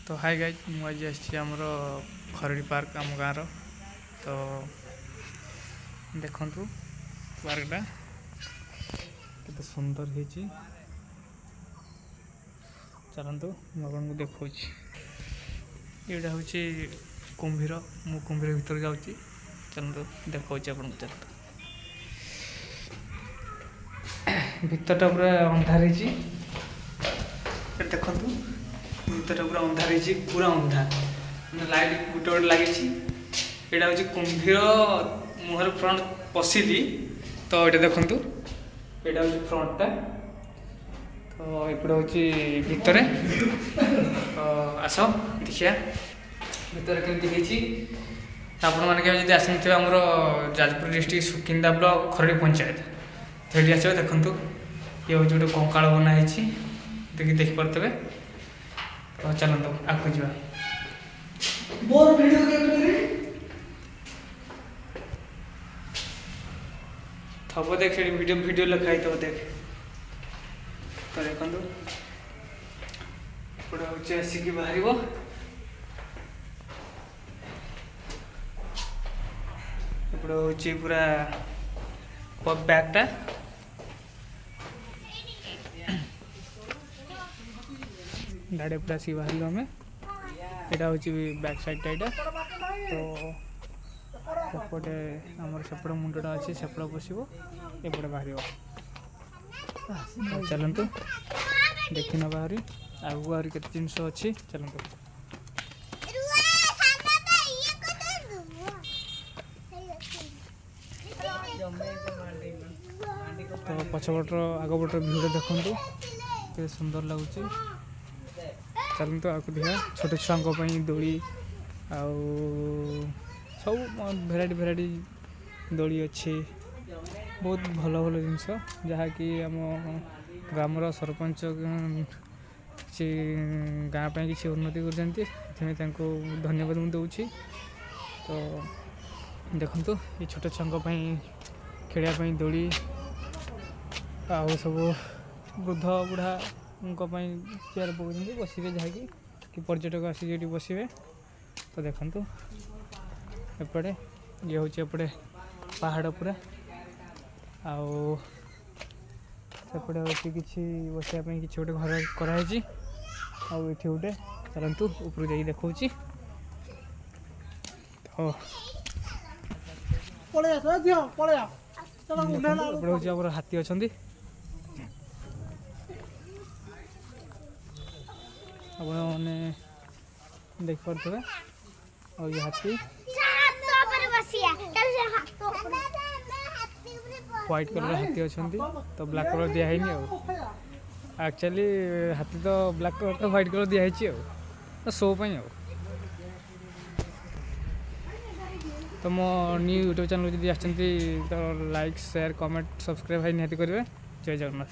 तो hi guys मुझे आमर खरड़ी पार्क आम गाँव तो देखु पार्कटा केते सुंदर है। चलतु मुझे देखा यहाँ हूँ कुंभीर मु कुंभीर भीतर जाऊँ चलतु देखा आपन को चलतु भीतरटा पूरा अंधार देखु भीतर पूरा अंधार पूरा अंधार लाइट गोटे गोटे लगी यहाँ हूँ कुंभीर मुहर फ्रंट पशिली तो ये देखु यहाँ हूँ फ्रंटटा तो एपटे हूँ भितर तो आस देखिया भितर केमती आपण मैंने जब आसते आमर जाजपुर डिस्ट्रिक्ट सुकिंदा ब्लॉक खरड़ी पंचायत तो ये आस देखु ये हूँ गोटे कंकाल बनाई देखिपे तो चलते आगे जा थब देख वीडियो वीडियो लिखाई तो देख तो देखो एपटे हूँ आसिक बाहर एपटे हूँ पूरा बैगटा गाड़ी पूरा आसिक बाहर आम यहाँ हूँ बैक साइडटा यहाँ तो सेपटे आमर सेपट मुंडटा अच्छे सेपट पशब एपटे बाहर चलतु देखी ना बाहरी आगू आहरी केते जिनस अच्छी चलतु तो पछपटर आगपटर भिड़ देखु के सुंदर लगुच चलतु आगे देखा छोट छुआ दोली आउ सब भेराइटी भेराइटी दोली अच्छी बहुत भल भल जिनस जहाँकि आम ग्रामर सरपंच किसी गाँ पर किसी उन्नति कर धन्यवाद मुझे दूसरी तो देखु ये छोट छुआ खेलने दोली आउ सब वृद्ध बुढ़ा चेयर पकड़ बसवे जहाँकि कि पर्यटक आसिक बसवे तो देखु एपटे ये हूँ एपटे पहाड़ पूरा आउ सेपटे हूँ कि बसापी कि गोटे घर कराई आउ ये गोटे चलतु ऊपर जा देखा तो हूँ हाथी अच्छा आपने देखिपे और ये हाथी व्हाइट कलर हाथी अच्छा तो ब्लैक कलर दिखाई एक्चुअली हाथी तो ब्लैक कलर तो व्हाइट कलर दिखाई तो शो तो मो न्यू यूट्यूब चैनल जब आसती तो लाइक शेयर कमेंट सब्सक्राइब निहाती करेंगे। जय जगन्नाथ।